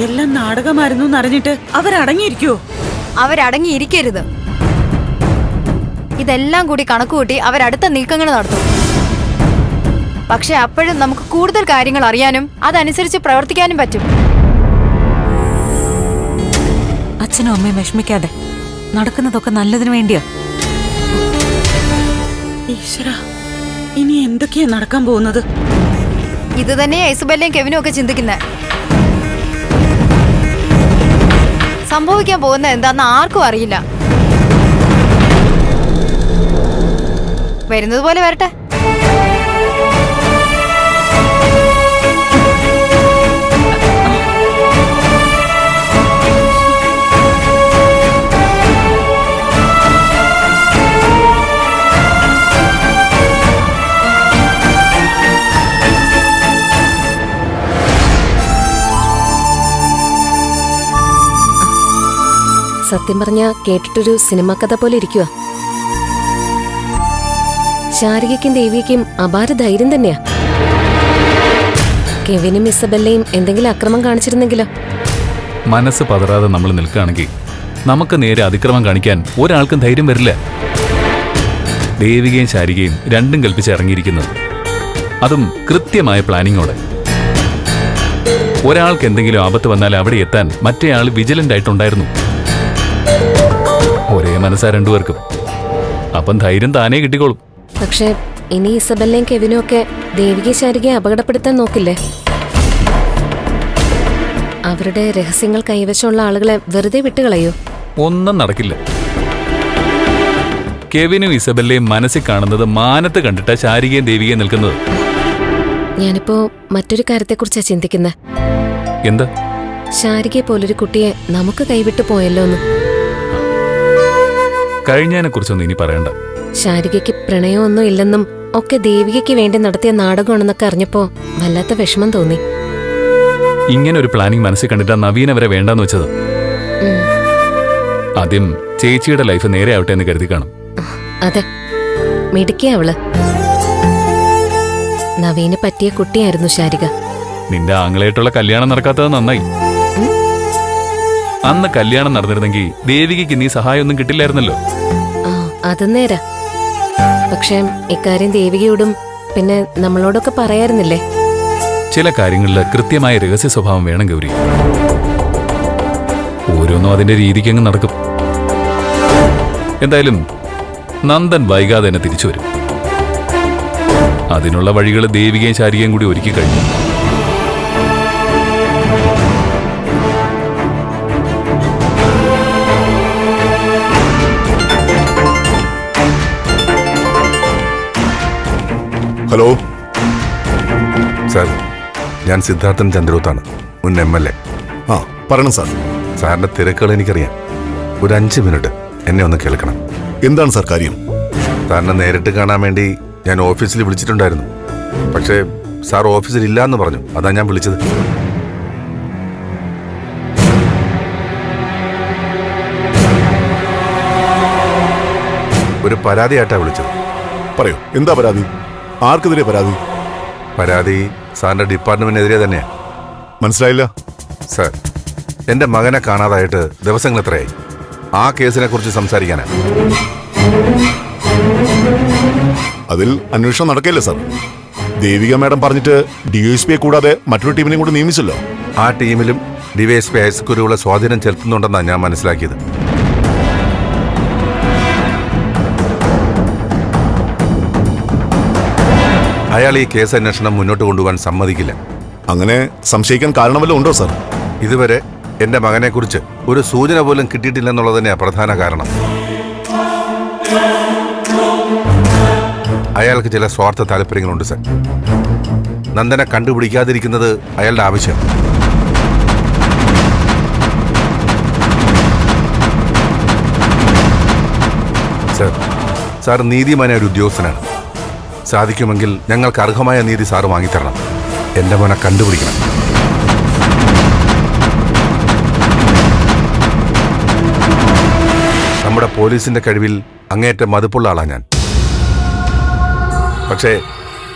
എല്ലാം നാടകമായിരുന്നു എന്നറിഞ്ഞിട്ട് അവരടങ്ങിയിരിക്കോ? അവരടങ്ങിയിരിക്കരുത്. ഇതെല്ലാം കൂടി കണക്കുകൂട്ടി അവരടുത്ത നീക്കങ്ങൾ നടത്തും. പക്ഷെ അപ്പോഴും നമുക്ക് കൂടുതൽ കാര്യങ്ങൾ അറിയാനും അതനുസരിച്ച് പ്രവർത്തിക്കാനും പറ്റും. അച്ഛനും അമ്മയും വിഷമിക്കാതെ, നടക്കുന്നതൊക്കെ നല്ലതിനു വേണ്ടിയാ. ഈശ്വരാ, ഇനി എന്തൊക്കെയാ നടക്കാൻ പോകുന്നത്? ഇത് തന്നെയാ ഐസബെല്ലയും കെവിനും ഒക്കെ ചിന്തിക്കുന്നത്. സംഭവിക്കാൻ പോകുന്ന എന്താന്ന് ആർക്കും അറിയില്ല. വരുന്നത് പോലെ വരട്ടെ. സത്യം പറഞ്ഞ കേട്ടിട്ടൊരു സിനിമ കഥ പോലെ ഇരിക്കുക. ശാരികയ്ക്കും ദേവിയയ്ക്കും അപാര ധൈര്യം തന്നെയാ. കെവിനും ഇസബെല്ലയും എന്തെങ്കിലും അക്രമം കാണിച്ചിരുന്നെങ്കിലോ? മനസ്സ് പതറാതെ നമ്മൾ നിൽക്കുകയാണെങ്കിൽ നമുക്ക് നേരെ അതിക്രമം കാണിക്കാൻ ഒരാൾക്കും ധൈര്യം വരില്ല. ദേവികയും ശാരികയും രണ്ടും കൽപ്പിച്ച് ഇറങ്ങിയിരിക്കുന്നത്, അതും കൃത്യമായ പ്ലാനിങ്ങോടെ. ഒരാൾക്ക് എന്തെങ്കിലും ആപത്ത് വന്നാൽ അവിടെ എത്താൻ മറ്റേയാൾ വിജിലന്റ് ആയിട്ടുണ്ടായിരുന്നു. ഒരേ മനസ്സാ രണ്ടുപേർക്കും. അപ്പം ധൈര്യം താനേ കിട്ടിക്കോളും. പക്ഷെ ഇനി ഇസബെല്ലയും കെവിനും ഒക്കെ ദേവികയെ ശാരികയെ അപകടപ്പെടുത്താൻ നോക്കില്ലേ? അവരുടെ രഹസ്യങ്ങൾ കൈവശമുള്ള ആളുകളെ വെറുതെ വിട്ടുകളയോ? ഒന്നും നടക്കില്ല. കെവിനും ഇസബെല്ലയും മനസ്സിൽ കാണുന്നത് മാനത്ത് കണ്ടിട്ടാ ശാരികയും ദേവികയും നിൽക്കുന്നത്. ഞാനിപ്പോ മറ്റൊരു കാര്യത്തെക്കുറിച്ചാ ചിന്തിക്കുന്നത്. എന്താ? ശാരികയെ പോലൊരു കുട്ടിയെ നമുക്ക് കൈവിട്ടു പോയല്ലോന്ന്. കഴിഞ്ഞതിനെ കുറിച്ചൊന്നും ഇനി പറയണ്ട. ശാരികയ്ക്ക് പ്രണയമൊന്നും ഇല്ലെന്നും ഒക്കെ ദേവികയ്ക്ക് വേണ്ടി നടത്തിയ നാടകമാണെന്നൊക്കെ അറിഞ്ഞപ്പോ വല്ലാത്ത വിഷമം തോന്നി. ഇങ്ങനെ ഒരു പ്ലാനിങ് മനസ്സിൽ കണ്ടിട്ടാ നവീന വരെ വേണ്ടെന്ന് വെച്ചത്. ആദ്യം ചേച്ചിയുടെ ലൈഫ് നേരെ ആവട്ടെ എന്ന് കരുതി കാണും. അതെ, മിടുക്കിയ അവള്. നവീന് പറ്റിയ കുട്ടിയായിരുന്നു ശാരിക. നിന്റെ ആങ്ങളായിട്ടുള്ള കല്യാണം നടക്കാത്തത് നന്നായി. അന്ന് കല്യാണം നടന്നിരുന്നെങ്കിൽ ദേവികയ്ക്ക് നീ സഹായമൊന്നും കിട്ടില്ലായിരുന്നല്ലോ. ആ, അത് നേരാ. പക്ഷെ ഇക്കാര്യം ദേവികയോടും പിന്നെ നമ്മളോടൊക്കെ പറയാറുന്നില്ലേ? ചില കാര്യങ്ങളിൽ കൃത്യമായ രഹസ്യ സ്വഭാവം വേണം ഗൗരി. ഓരോന്നും അതിന്റെ രീതിക്കങ്ങ് നടക്കും. എന്തായാലും നന്ദൻ വൈകാതെ തന്നെ തിരിച്ചു വരും. അതിനുള്ള വഴികൾ ദേവികയും ശാരികയും കൂടി ഒരുക്കി കഴിഞ്ഞു. ഹലോ സാർ, ഞാൻ സിദ്ധാർത്ഥൻ ചന്ദ്രോത്താണ്, മുൻ MLA. ആ പറയണം സാർ. സാറിന്റെ തിരക്കുകൾ എനിക്കറിയാം. ഒരു 5 മിനിറ്റ് എന്നെ ഒന്ന് കേൾക്കണം. എന്താണ് സാർ കാര്യം? സാറിനെ നേരിട്ട് കാണാൻ വേണ്ടി ഞാൻ ഓഫീസിൽ വിളിച്ചിട്ടുണ്ടായിരുന്നു. പക്ഷേ സാർ ഓഫീസിൽ ഇല്ല എന്ന് പറഞ്ഞു. അതാ ഞാൻ വിളിച്ചത്. ഒരു പരാതിയായിട്ടാ വിളിച്ചത്. പറയൂ, എന്താ പരാതി? ആർക്കെതിരെ പരാതി? പരാതി സാറിന്റെ ഡിപ്പാർട്ട്മെന്റിനെതിരെ തന്നെയാ. മനസ്സിലായില്ല സാർ. എന്റെ മകനെ കാണാതായിട്ട് ദിവസങ്ങൾ എത്രയായി? ആ കേസിനെ കുറിച്ച് സംസാരിക്കാനാ. അതിൽ അന്വേഷണം നടക്കില്ല സാർ. ദേവിക മാഡം പറഞ്ഞിട്ട് DSP കൂടാതെ മറ്റൊരു ടീമിനെയും കൂടി നിയമിച്ചല്ലോ. ആ ടീമിലും DYSP ഐസക്കുരുള്ള സ്വാധീനം ചെലുത്തുന്നുണ്ടെന്നാണ് ഞാൻ മനസ്സിലാക്കിയത്. അയാൾ ഈ കേസ് അന്വേഷണം മുന്നോട്ട് കൊണ്ടുപോകാൻ സമ്മതിക്കില്ല. അങ്ങനെ സംശയിക്കാൻ കാരണമല്ലോ ഉണ്ടോ സാർ? ഇതുവരെ എന്റെ മകനെക്കുറിച്ച് ഒരു സൂചന പോലും കിട്ടിയിട്ടില്ലെന്നുള്ളത് തന്നെയാണ് പ്രധാന കാരണം. അയാൾക്ക് ചില സ്വാർത്ഥ താല്പര്യങ്ങളുണ്ട് സർ. നന്ദനെ കണ്ടുപിടിക്കാതിരിക്കുന്നത് അയാളുടെ ആവശ്യം. സർ, സാർ നീതിമാനായ ഒരു ഉദ്യോഗസ്ഥനാണ്. സാധിക്കുമെങ്കിൽ ഞങ്ങൾക്ക് അർഹമായ നീതി സാറ് വാങ്ങിത്തരണം. എന്റെ മോനെ കണ്ടുപിടിക്കണം. നമ്മുടെ പോലീസിന്റെ കഴിവിൽ അങ്ങേയറ്റം മതിപ്പുള്ള ആളാണ് ഞാൻ. പക്ഷേ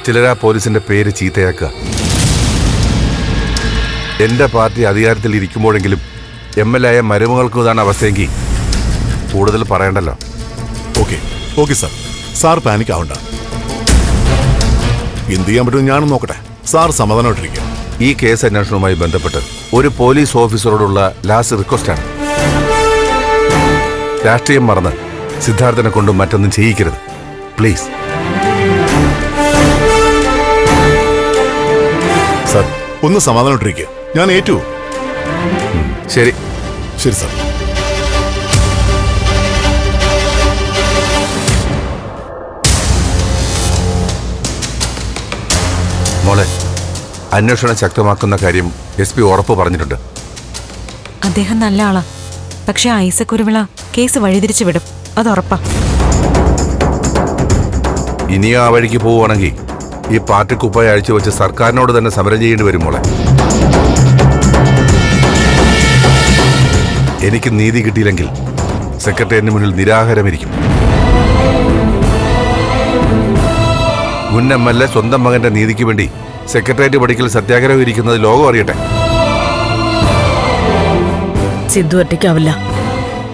ചിലരാ പോലീസിന്റെ പേര് ചീത്തയാക്കുക. എന്റെ പാർട്ടി അധികാരത്തിൽ ഇരിക്കുമ്പോഴെങ്കിലും MLA ആയ മരുമകൾക്ക് ഇതാണ് അവസ്ഥയെങ്കിൽ കൂടുതൽ പറയണ്ടല്ലോ. Okay okay sir, sir panic ആവണ്ട. എന്ത് ചെയ്യാൻ പറ്റുമെന്ന് ഞാനും നോക്കട്ടെ. സാർ സമാധാനമായിട്ടിരിക്കുക. ഈ കേസ് അന്വേഷണവുമായി ബന്ധപ്പെട്ട് ഒരു പോലീസ് ഓഫീസറോടുള്ള ലാസ്റ്റ് റിക്വസ്റ്റാണ്. രാഷ്ട്രീയം മറന്ന് സിദ്ധാർത്ഥനെ കൊണ്ട് മറ്റൊന്നും ചെയ്യിക്കരുത് പ്ലീസ്. സാർ ഒന്ന് സമാധാനമായിട്ടിരിക്കുക. ഞാൻ ഏറ്റു. ശരി ശരി സാർ. മോളെ, അന്വേഷണം ശക്തമാക്കുന്ന കാര്യം SP ഉറപ്പ് പറഞ്ഞിട്ടുണ്ട്. അദ്ദേഹം നല്ല ആളാ. പക്ഷെ ഐസക് കുരുവിള കേസ് വഴിതിരിച്ചു വിടും, അത് ഉറപ്പാ. ഇനിയും ആ വഴിക്ക് പോവുകയാണെങ്കിൽ ഈ പാർട്ടി കുപ്പായ അഴിച്ചു വെച്ച് സർക്കാരിനോട് തന്നെ സമരം ചെയ്യേണ്ടി വരും മോളെ. എനിക്ക് നീതി കിട്ടിയില്ലെങ്കിൽ സെക്രട്ടേറിയറ്റിന് മുന്നിൽ നിരാഹാരമിരിക്കും. മുൻ MLA സ്വന്തം മകന്റെ നീതിക്ക് വേണ്ടി സെക്രട്ടേറിയറ്റ് പടിക്കൽ സത്യാഗ്രഹം ഇരിക്കുന്നത് ലോകം അറിയട്ടെ. സിദ്ധു ഒറ്റയ്ക്കാവില്ല,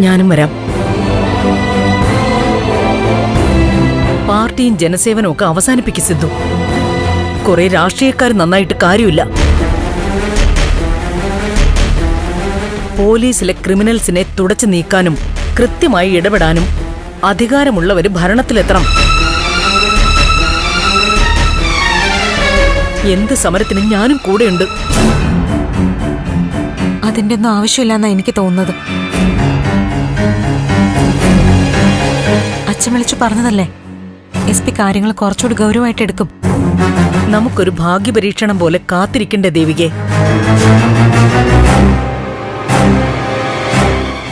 ഞാനും വരാം. പാർട്ടിയും ജനസേവനവും ഒക്കെ അവസാനിപ്പിക്കും സിദ്ധു. കുറെ രാഷ്ട്രീയക്കാർ നന്നായിട്ട് കാര്യമില്ല. പോലീസിലെ ക്രിമിനൽസിനെ തുടച്ചു നീക്കാനും കൃത്യമായി ഇടപെടാനും അധികാരമുള്ളവര് ഭരണത്തിലെത്തണം. എന്ത് സമരത്തിനും ഞാനും കൂടെയുണ്ട്. അതിന്റെ ഒന്നും ആവശ്യമില്ലെന്നാ എനിക്ക് തോന്നുന്നത്. അച്ഛൻ വിളിച്ചു പറഞ്ഞതല്ലേ, SP കാര്യങ്ങൾ കുറച്ചുകൂടി ഗൗരവമായിട്ട് എടുക്കും. നമുക്കൊരു ഭാഗ്യപരീക്ഷണം പോലെ കാത്തിരിക്കണ്ടേ ദേവികെ?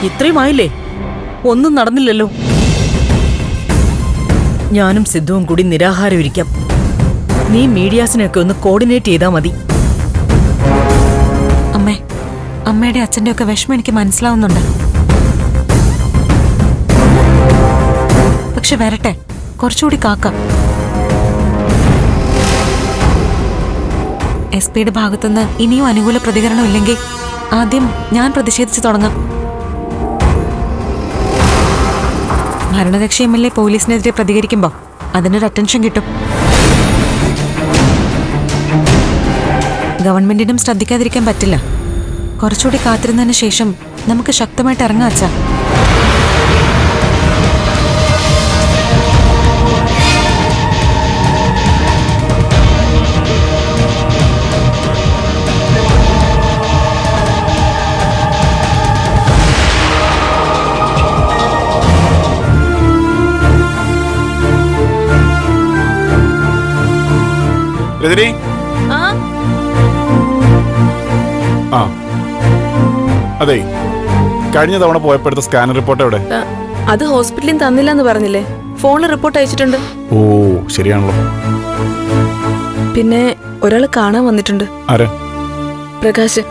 ഇത്രയുമായില്ലേ? ഒന്നും നടന്നില്ലല്ലോ. ഞാനും സിദ്ധുവും കൂടി നിരാഹാരം ഇരിക്കാം. നീ മീഡിയാസിനെയൊക്കെ ഒന്ന് കോർഡിനേറ്റ് ചെയ്താൽ മതി. അമ്മയുടെ അച്ഛന്റെ ഒക്കെ വിഷമം എനിക്ക് മനസ്സിലാവുന്നുണ്ട്. പക്ഷെ വരട്ടെ, കുറച്ചുകൂടി കാക്കാം. SP-യുടെ ഭാഗത്തുനിന്ന് ഇനിയും അനുകൂല പ്രതികരണം ഇല്ലെങ്കിൽ ആദ്യം ഞാൻ പ്രതിഷേധിച്ചു തുടങ്ങാം. ഭരണകക്ഷി MLA പോലീസിനെതിരെ പ്രതികരിക്കുമ്പോൾ അതിനൊരു അറ്റൻഷൻ കിട്ടും. ഗവൺമെന്റിനും ശ്രദ്ധിക്കാതിരിക്കാൻ പറ്റില്ല. കുറച്ചുകൂടി കാത്തിരുന്നതിന് ശേഷം നമുക്ക് ശക്തമായിട്ട് ഇറങ്ങാം അച്ഛാ. രജനി, ആ അതെ, കഴിഞ്ഞ തവണ പോയപ്പോഴത്തെ സ്കാനർ റിപ്പോർട്ട് എവിടെ? അത് ഹോസ്പിറ്റലിൽ തന്നില്ലെന്ന് പറഞ്ഞില്ലേ? ഫോണിൽ റിപ്പോർട്ട് അയച്ചിട്ടുണ്ട്. ഓ ശരിയാണല്ലോ. പിന്നെ ഒരാൾ കാണാൻ വന്നിട്ടുണ്ട്. ആര്? പ്രകാശ്.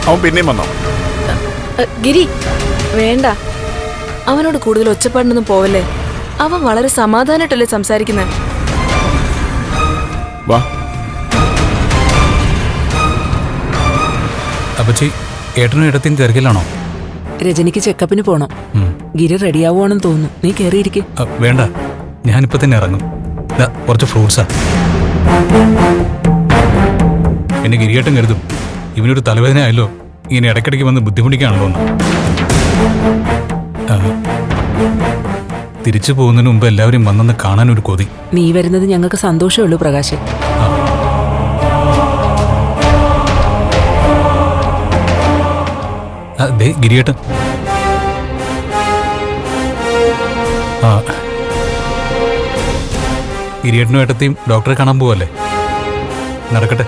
അവൻ പിന്നെയും വന്നോ? ഗിരി വേണ്ട, അവനോട് കൂടുതൽ ഒച്ചപ്പാടിനൊന്നും പോവല്ലേ. അവൻ വളരെ സമാധാനമായിട്ടല്ലേ സംസാരിക്കുന്നത്. വാ. അപ്പച്ചി, ഏട്ടനും ഇടത്തിന് തിരക്കിലാണോ? രജനിക്ക് ചെക്കപ്പിന് പോണം. ഗിരി റെഡിയാവുകയാണെന്ന് തോന്നുന്നു. നീ കയറിയിരിക്കെ. വേണ്ട, ഞാനിപ്പോ തന്നെ ഇറങ്ങും. കുറച്ച് ഫ്രൂട്ട്സാ. എന്നെ ഗിരിയേട്ടൻ കരുതും ഇവനൊരു തലവേദന ആയല്ലോ, ഇങ്ങനെ ഇടയ്ക്കിടയ്ക്ക് വന്ന് ബുദ്ധിമുട്ടിക്കാണല്ലോ എന്ന്. തിരിച്ചു പോകുന്നതിന് മുമ്പ് എല്ലാവരും വന്നെന്ന് കാണാൻ ഒരു കൊതി. നീ വരുന്നത് ഞങ്ങൾക്ക് സന്തോഷമേ ഉള്ളൂ പ്രകാശ്. ദേ ഗിരിയേട്ടൻ. ഗിരിയേട്ടനും ഏട്ടത്തെയും ഡോക്ടറെ കാണാൻ പോവല്ലേ? നടക്കട്ടെ.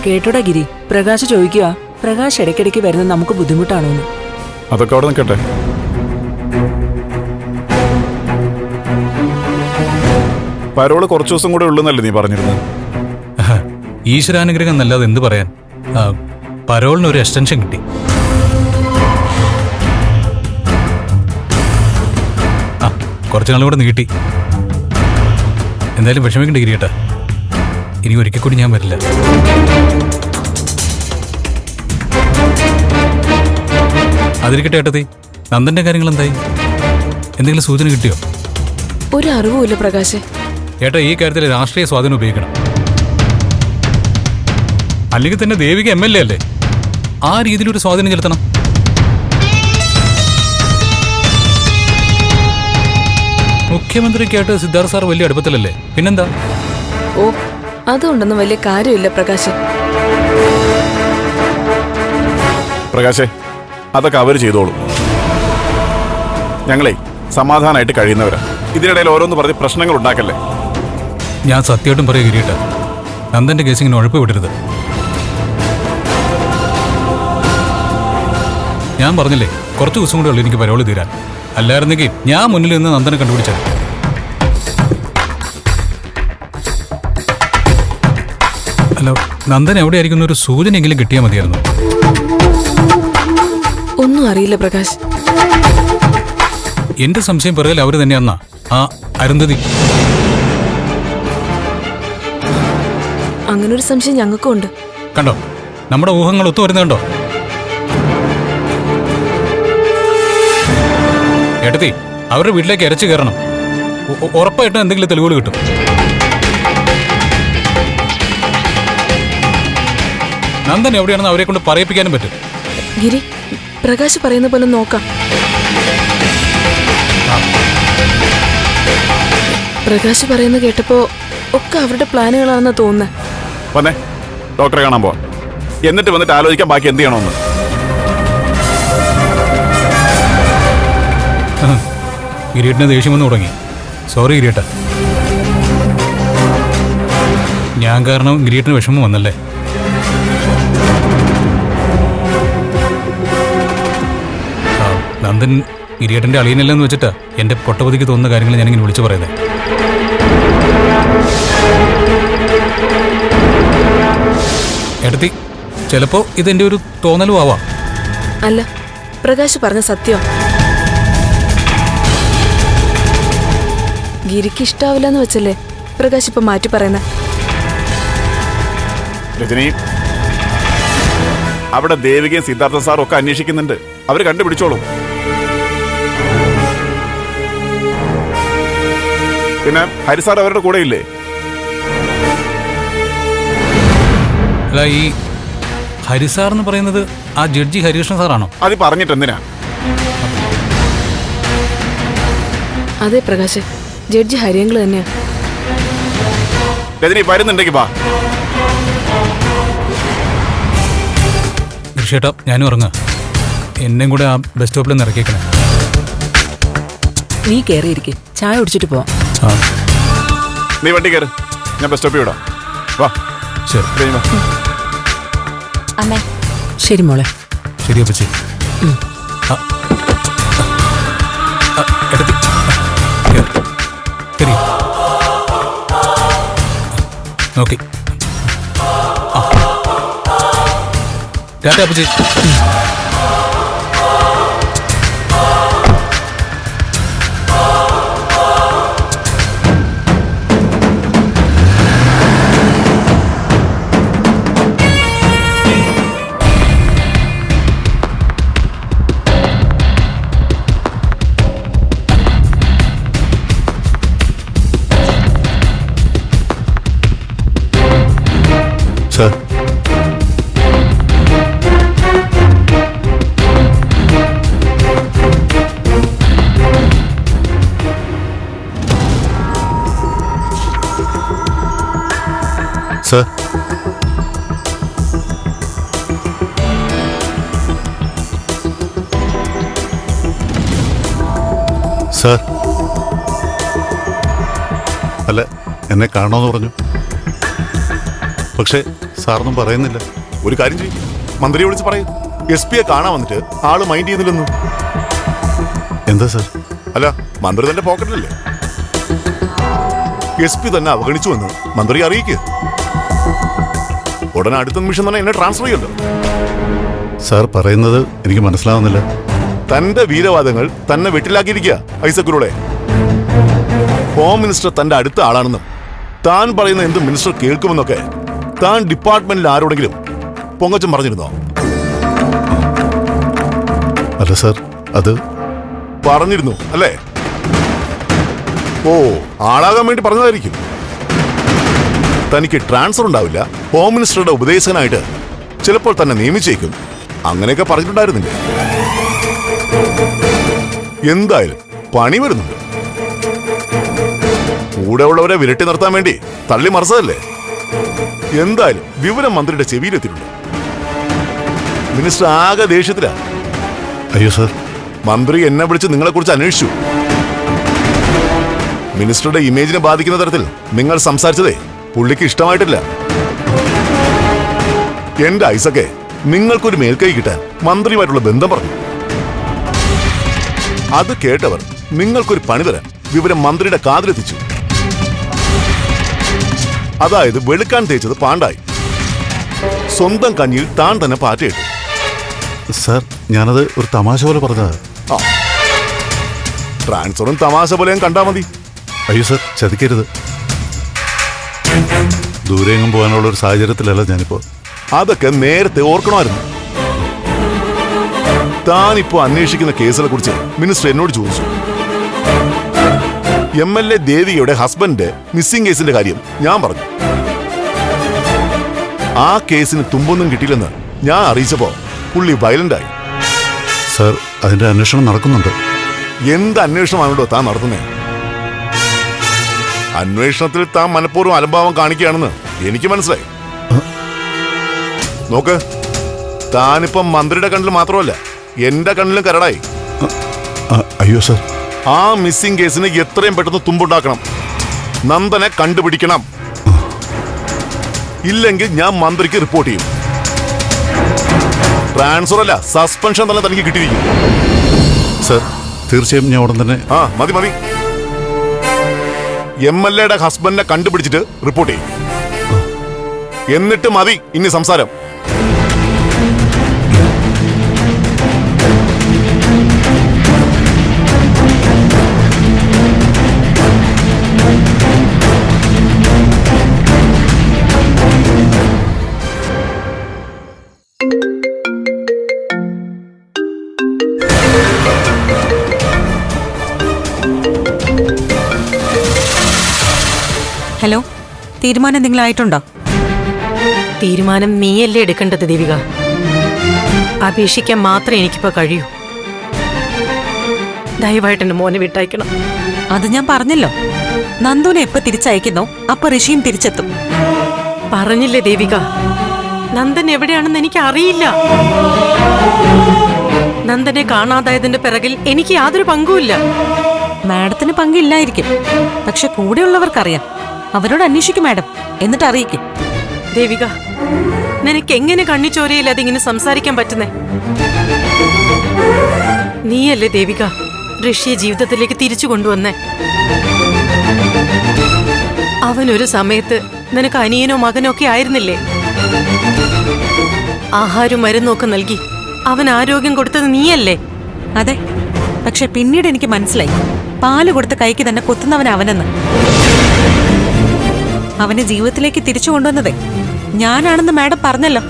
കേട്ടോടാ ഗിരി, പ്രകാശ് ചോദിക്കുക പ്രകാശ് ഇടയ്ക്കിടയ്ക്ക് വരുന്നത് നമുക്ക് ബുദ്ധിമുട്ടാണോന്ന്. അതൊക്കെ അവിടെ നിൽക്കട്ടെ. പരോള് കുറച്ചു ദിവസം കൂടെ ഉള്ളൂന്നല്ലേ നീ പറഞ്ഞിരുന്നത്? ഈശ്വരാനുഗ്രഹം എന്നല്ലാതെ എന്ത് പറയാൻ. പരോളിന് ഒരു എക്സ്റ്റൻഷൻ കിട്ടി. കുറച്ചു നാളും കൂടെ നീട്ടി. എന്തായാലും വിഷമിക്കണ്ട ഗിരിയേട്ടാ, ഇനി ഒരിക്കൽ കൂടി ഞാൻ വരില്ല. അതിരിക്കട്ടെ ഏട്ടത്തി, നന്ദന്റെ കാര്യങ്ങൾ എന്തായി? എന്തെങ്കിലും സൂചന കിട്ടിയോ? ഒരു അറിവുമില്ല പ്രകാശേ. ഏട്ടാ, ഈ കാര്യത്തിൽ രാഷ്ട്രീയ സ്വാധീനം ഉപയോഗിക്കണം. അല്ലെങ്കിൽ തന്നെ ദേവിക MLA അല്ലേ, ആ രീതിയിലൊരു സ്വാധീനം ചെലുത്തണം. മുഖ്യമന്ത്രിക്കായിട്ട് സിദ്ധാർത്ഥ സാർ വലിയ അടുപ്പത്തിലല്ലേ, പിന്നെന്താ? ഓ, അതുകൊണ്ടൊന്നും വലിയ കാര്യമില്ല പ്രകാശേ. പ്രകാശേ, അതൊക്കെ അവർ ചെയ്തോളൂ. ഞങ്ങളെ സമാധാനമായിട്ട് കഴിയുന്നവരാ. ഇതിനിടയിൽ ഓരോന്ന് പറഞ്ഞ് പ്രശ്നങ്ങൾ ഉണ്ടാക്കല്ലേ. ഞാൻ സത്യമായിട്ടും പറയുക ഗിരിയേട്ട, നന്ദന്റെ കേസ് ഇങ്ങനെ ഉഴപ്പ് വിടരുത്. ഞാൻ പറഞ്ഞില്ലേ, കുറച്ച് ദിവസം കൂടെ ഉള്ളൂ എനിക്ക് പരോളി തീരാൻ. അല്ലായിരുന്നെങ്കിൽ ഞാൻ മുന്നിൽ നിന്ന് നന്ദനെ കണ്ടുപിടിച്ചത്. അല്ല, നന്ദൻ എവിടെയായിരിക്കുന്ന ഒരു സൂചനയെങ്കിലും കിട്ടിയാൽ മതിയായിരുന്നു. ഒന്നും അറിയില്ല പ്രകാശ്. എന്റെ സംശയം പിറകിൽ അവര് തന്നെയാന്നാ, ആ അരുന്ധതി. അങ്ങനൊരു സംശയം ഞങ്ങൾക്കും ഉണ്ട്. കണ്ടോ, നമ്മുടെ ഊഹങ്ങൾ ഒത്തു വരുന്ന കണ്ടോ? ഏട്ടത്തി, അവരുടെ വീട്ടിലേക്ക് ഇരച്ചു കയറണം. ഉറപ്പായിട്ടും എന്തെങ്കിലും തെളിവുകൾ കിട്ടും. നന്ദൻ എവിടെയാണെന്ന് അവരെ കൊണ്ട് പറയിപ്പിക്കാനും പറ്റും. ഗിരി, പ്രകാശ് പറയുന്ന പോലെ നോക്കാം. പ്രകാശ് പറയുന്ന കേട്ടപ്പോ ഒക്കെ അവരുടെ പ്ലാനുകളാണെന്ന് തോന്നുന്നത്. വന്നേ, ഡോക്ടറെ കാണാൻ പോവാം. എന്നിട്ട് വന്നിട്ട് ആലോചിക്കാൻ ബാക്കി എന്ത് ചെയ്യണമെന്ന്. ഗിരിയേട്ടന് ദേഷ്യം വന്ന് തുടങ്ങി. സോറി ഗിരിയേട്ട, ഞാൻ കാരണം ഗിരിയേട്ടന് വിഷമം വന്നല്ലേ. നന്ദൻ ഗിരിയേട്ടന്റെ അളിയനല്ലെന്ന് വെച്ചിട്ടാ എന്റെ പൊട്ടപതിക്ക് തോന്നുന്ന കാര്യങ്ങൾ ഞാനിങ്ങനെ വിളിച്ചു പറയുന്നത്. ഏട്ടത്തി, ചിലപ്പോ ഇതെന്റെ ഒരു തോന്നലും ആവാം. അല്ല, പ്രകാശ് പറഞ്ഞ സത്യം. ഗിരിക്ക് ഇഷ്ടാവില്ലെന്ന് വെച്ചല്ലേ പ്രകാശ് ഇപ്പൊ മാറ്റി പറയുന്ന. രജനി, അവിടെ ദേവികയും സിദ്ധാർത്ഥ സാറും ഒക്കെ അന്വേഷിക്കുന്നുണ്ട്. അവര് കണ്ടുപിടിച്ചോളും. പിന്നെ ഹരിസാർ അവരുടെ കൂടെ ഇല്ലേ? അല്ല, ഈ ഹരിസാർ എന്ന് പറയുന്നത് ആ ജഡ്ജി ഹരികൃഷ്ണൻ സാറാണോ? അത് പറഞ്ഞിട്ട് എന്തിനാ? അതെ പ്രകാശ്, ജഡ്ജി ഹരിയങ്കിള് തന്നെയാ. രജനി വരുന്നുണ്ടെങ്കിൽ വാ. ഋഷിയേട്ടാ, ഞാനും ഇറങ്ങാം. എന്നെയും കൂടെ ആ ബസ് സ്റ്റോപ്പിൽ നിന്ന് ഇറക്കിയേക്കണേ. നീ കയറിയിരിക്കെ, ചായ കുടിച്ചിട്ട് പോവാം. ആ നീ വണ്ടി കയറ്, ഞാൻ ബസ് സ്റ്റോപ്പിൽ വിടാം. വാ. ശരി. രജനി വാ. അമ്മേ, ശരി മോളെ. ശരി അപ്പച്ചി. എടുത്തി ശരി നോക്കി. ടാറ്റ അപ്പച്ചി. സർ, സർ, സർ, അല്ല, എന്നെ കാണണമെന്ന് പറഞ്ഞു. പക്ഷേ സാറൊന്നും പറയുന്നില്ല. ഒരു കാര്യം ചെയ്യും, മന്ത്രിയെ വിളിച്ച് പറയും. SP കാണാൻ വന്നിട്ട് ആള് മൈൻഡ് ചെയ്യുന്നില്ലെന്ന്. എന്താ സർ? അല്ല, മന്ത്രി തന്റെ പോക്കറ്റിലല്ലേ. SP തന്നെ അവഗണിച്ചു എന്ന് മന്ത്രി അറിയിക്കുക. ഉടനെ അടുത്ത നിമിഷം തന്നെ എന്നെ ട്രാൻസ്ഫർ ചെയ്യല്ലോ. സാർ പറയുന്നത് എനിക്ക് മനസ്സിലാവുന്നില്ല. തന്റെ വീരവാദങ്ങൾ തന്നെ വെട്ടിലാക്കിയിരിക്കുക ഐസക്കുരുടെ. ഹോം മിനിസ്റ്റർ തന്റെ അടുത്ത ആളാണെന്നും താൻ പറയുന്ന എന്ത് മിനിസ്റ്റർ കേൾക്കുമെന്നൊക്കെ താൻ ഡിപ്പാർട്ട്മെന്റിൽ ആരോടെങ്കിലും പൊങ്ങച്ചം പറഞ്ഞിരുന്നോ? അല്ല സാർ, അത് പറഞ്ഞിരുന്നു അല്ലേ? ഓ, ആളാകാൻ വേണ്ടി പറഞ്ഞതായിരിക്കും. തനിക്ക് ട്രാൻസ്ഫർ ഉണ്ടാവില്ല, ഹോം മിനിസ്റ്ററുടെ ഉപദേശകനായിട്ട് ചിലപ്പോൾ തന്നെ നിയമിച്ചേക്കും, അങ്ങനെയൊക്കെ പറഞ്ഞിട്ടുണ്ടായിരുന്നില്ലേ? എന്തായാലും പണി വരുന്നുണ്ട്. കൂടെ ഉള്ളവരെ വിരട്ടി നിർത്താൻ വേണ്ടി തള്ളി മറിച്ചതല്ലേ? എന്തായാലും വിവരം മന്ത്രിയുടെ ചെവിയിലെത്തിയിട്ടുണ്ട്. മിനിസ്റ്റർ ആകെ ദേഷ്യത്തിലാ. അയ്യോ സാർ, മന്ത്രി എന്നെ വിളിച്ച് നിങ്ങളെക്കുറിച്ച് അന്വേഷിച്ചു. മിനിസ്റ്ററുടെ ഇമേജിനെ ബാധിക്കുന്ന തരത്തിൽ നിങ്ങൾ സംസാരിച്ചതേ പുള്ളിക്ക് ഇഷ്ടമായിട്ടില്ല. എന്റെ ഐസക്കെ, നിങ്ങൾക്കൊരു മേൽക്കൈ കിട്ടാൻ മന്ത്രിയുമായിട്ടുള്ള ബന്ധം പറഞ്ഞു. അത് കേട്ടവർ നിങ്ങൾക്കൊരു പണി തരാൻ വിവരം മന്ത്രിയുടെ കാതിലെത്തിച്ചു. അതായത് വെളുക്കാൻ തേച്ചത് പാണ്ടായി. സ്വന്തം കഞ്ഞിയിൽ താൻ തന്നെ പാറ്റയിട്ടു. സാർ, ഞാനത് ഒരു തമാശ പോലെ പറഞ്ഞതാ. ആ, ട്രാൻസ്ഫറും തമാശ പോലെയും കണ്ടാ മതി. അയ്യോ സാർ, ചതിക്കരുത്. ദൂരെയെങ്ങും പോകാനുള്ള ഒരു സാഹചര്യത്തിലല്ല ഞാനിപ്പോ. അതൊക്കെ നേരത്തെ ഓർക്കണമായിരുന്നു. താനിപ്പോ അന്വേഷിക്കുന്ന കേസുകളെ കുറിച്ച് മിനിസ്റ്റർ എന്നോട് ചോദിച്ചു. MLA ദേവികയുടെ ഹസ്ബൻഡ് മിസ്സിംഗ് കേസിന്റെ കാര്യം ഞാൻ പറഞ്ഞു. ആ കേസിന് തുമ്പൊന്നും കിട്ടിയില്ലെന്ന് ഞാൻ അറിയിച്ചപ്പോ പുള്ളി വയലന്റായി. സാർ, അതിന്റെ അന്വേഷണം നടക്കുന്നുണ്ട്. എന്ത് അന്വേഷണമാണോ താൻ നടത്തുന്നേ? അന്വേഷണത്തിൽ താൻ മനഃപൂർവ്വം അലംഭാവം കാണിക്കുകയാണെന്ന് എനിക്ക് മനസ്സിലായി. നോക്ക്, താനിപ്പം മന്ത്രിയുടെ കണ്ണിൽ മാത്രമല്ല എന്റെ കണ്ണിലും കരടായി. അയ്യോ സാർ, ആ മിസ്സിംഗ് കേസിന് എത്രയും പെട്ടെന്ന് തുമ്പുണ്ടാക്കണം. നന്ദനെ കണ്ടുപിടിക്കണം. ഇല്ലെങ്കിൽ ഞാൻ മന്ത്രിക്ക് റിപ്പോർട്ട് ചെയ്യും. ട്രാൻസ്ഫർ അല്ല, സസ്പെൻഷൻ തന്നെ തനിക്ക് കിട്ടിയിരിക്കും. സാർ, തീർച്ചയായും ഞാൻ ഉടൻ തന്നെ. ആ, മതി മതി. MLAയുടെ ഹസ്ബൻഡിനെ കണ്ടുപിടിച്ചിട്ട് റിപ്പോർട്ട് ചെയ്യും. എന്നിട്ട് മതി ഇനി സംസാരം. ഹലോ, തീരുമാനം എന്തെങ്കിലും ആയിട്ടുണ്ടോ? തീരുമാനം നീയല്ലേ എടുക്കേണ്ടത് ദേവിക. അപേക്ഷിക്കാൻ മാത്രമേ എനിക്കിപ്പോ കഴിയൂ. ദയവായിട്ട് എന്റെ മോനെ വിട്ടയക്കണം. അത് ഞാൻ പറഞ്ഞല്ലോ. നന്ദുനെ എപ്പോ തിരിച്ചയക്കുന്നോ അപ്പൊ ഋഷിയും തിരിച്ചെത്തും. പറഞ്ഞില്ലേ ദേവിക, നന്ദൻ എവിടെയാണെന്ന് എനിക്ക് അറിയില്ല. നന്ദനെ കാണാതായതിന്റെ പിറകിൽ എനിക്ക് യാതൊരു പങ്കുമില്ല. മാഡത്തിന് പങ്കില്ലായിരിക്കും, പക്ഷെ കൂടെയുള്ളവർക്കറിയാം. അവരോട് അന്വേഷിക്കും മാഡം, എന്നിട്ട് അറിയിക്കും. ദേവിക, നിനക്ക് എങ്ങനെ കണ്ണിച്ചോരയില്ലാതെ ഇങ്ങനെ സംസാരിക്കാൻ പറ്റുന്നേ? നീയല്ലേ ദേവിക ഋഷിയെ ജീവിതത്തിലേക്ക് തിരിച്ചു കൊണ്ടുവന്നേ? അവനൊരു സമയത്ത് നിനക്ക് അനിയനോ മകനോ ഒക്കെ ആയിരുന്നില്ലേ? ആഹാരവും മരുന്നും ഒക്കെ നൽകി അവൻ ആരോഗ്യം കൊടുത്തത് നീയല്ലേ? അതെ, പക്ഷെ പിന്നീട് എനിക്ക് മനസ്സിലായി, പാല് കൊടുത്ത കൈക്ക് തന്നെ കൊത്തുന്നവൻ അവനെന്ന്. അവനെ ജീവിതത്തിലേക്ക് തിരിച്ചു കൊണ്ടുവന്നതേ ഞാനാണെന്ന് മാഡം പറഞ്ഞല്ലോ.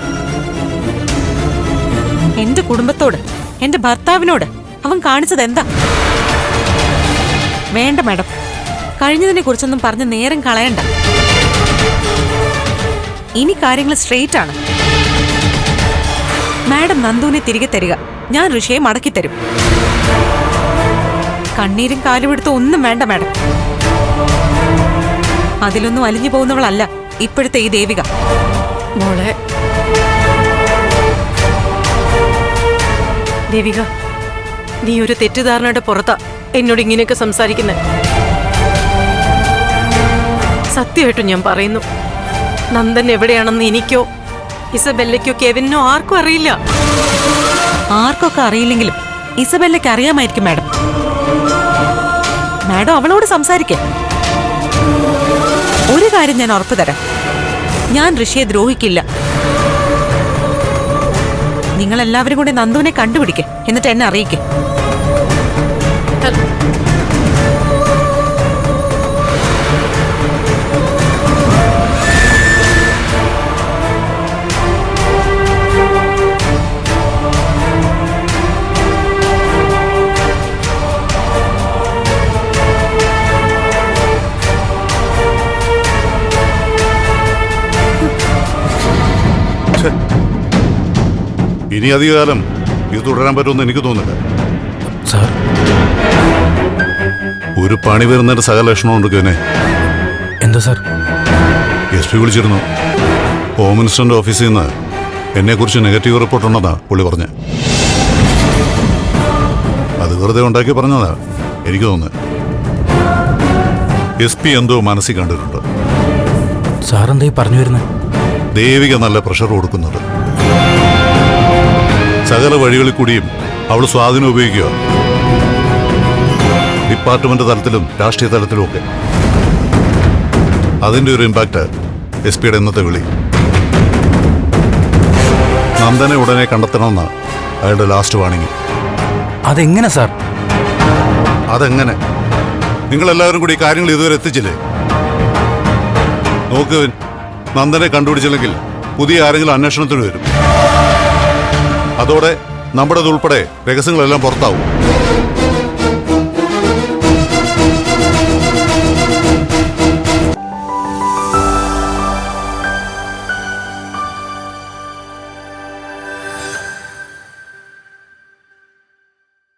എന്റെ കുടുംബത്തോട്, എന്റെ ഭർത്താവിനോട് അവൻ കാണിച്ചത് എന്താ? വേണ്ട മാഡം, കഴിഞ്ഞതിനെ കുറിച്ചൊന്നും പറഞ്ഞ് നേരം കളയണ്ട. ഇനി കാര്യങ്ങൾ സ്ട്രെയിറ്റ് ആണ്. മാഡം നന്ദുവിനെ തിരികെ തരിക, ഞാൻ ഋഷിയെ മടക്കി തരും. കണ്ണീരും കാലുമെടുത്ത് ഒന്നും വേണ്ട മാഡം. അതിലൊന്നും അലിഞ്ഞു പോകുന്നവളല്ല ഇപ്പോഴത്തെ ഈ ദേവിക. മോളെ ദേവിക, നീ ഒരു തെറ്റിദ്ധാരണയുടെ പുറത്താ എന്നോട് ഇങ്ങനെയൊക്കെ സംസാരിക്കുന്നത്. സത്യമായിട്ടും ഞാൻ പറയുന്നു, നന്ദൻ എവിടെയാണെന്ന് എനിക്കോ ഇസബെല്ലയ്ക്കോ കെവിനോ ആർക്കും അറിയില്ല. ആർക്കൊക്കെ അറിയില്ലെങ്കിലും ഇസബെല്ലയ്ക്ക് അറിയാമായിരിക്കും മാഡം. മാഡം അവളോട് സംസാരിക്കേ. ഒരു കാര്യം ഞാൻ ഉറപ്പു തരാം, ഞാൻ ഋഷിയെ ദ്രോഹിക്കില്ല. നിങ്ങളെല്ലാവരും കൂടെ നന്ദുവിനെ കണ്ടുപിടിക്കേ, എന്നിട്ട് എന്നെ അറിയിക്കേ. ഇനി അധികകാലം ഇത് തുടരാൻ പറ്റുമെന്ന് എനിക്ക് തോന്നുന്നില്ല. സാർ, ഒരു പണി വരുന്നതിന്റെ സകല ലക്ഷണമുണ്ട് കേനെ. എന്താ സാർ? SP വിളിച്ചിരുന്നു. ഹോം മിനിസ്റ്ററിന്റെ ഓഫീസിൽ നിന്ന് എന്നെക്കുറിച്ച് നെഗറ്റീവ് റിപ്പോർട്ടുണ്ടെന്നാ പുള്ളി പറഞ്ഞ്. അത് വെറുതെ ഉണ്ടാക്കി പറഞ്ഞതാ എനിക്ക് തോന്നുന്നത്. SP എന്തോ മനസ്സിൽ കണ്ടിട്ടുണ്ട്. സാറെന്തായി പറഞ്ഞു വരുന്നത്? ദേവിക നല്ല പ്രഷർ കൊടുക്കുന്നുണ്ട്. സകല വഴികളിൽ കൂടിയും അവൾ സ്വാധീനം ഉപയോഗിക്കുക. ഡിപ്പാർട്ട്മെന്റ് തലത്തിലും രാഷ്ട്രീയ തലത്തിലും ഒക്കെ. അതിന്റെ ഒരു ഇമ്പാക്ട് SP-യുടെ ഇന്നത്തെ വിളി. നന്ദനെ ഉടനെ കണ്ടെത്തണമെന്ന അയാളുടെ ലാസ്റ്റ് വാണിംഗ്. അതെങ്ങനെ സാർ? അതെങ്ങനെ? നിങ്ങളെല്ലാവരും കൂടി ഈ കാര്യങ്ങൾ ഇതുവരെ എത്തിച്ചില്ലേ? നോക്ക്, നന്ദനെ കണ്ടുപിടിച്ചില്ലെങ്കിൽ പുതിയ ആരെങ്കിലും അന്വേഷണത്തിന് വരും. അതോടെ നമ്മുടേതുൾപ്പെടെ രഹസ്യങ്ങളെല്ലാം പുറത്താവും.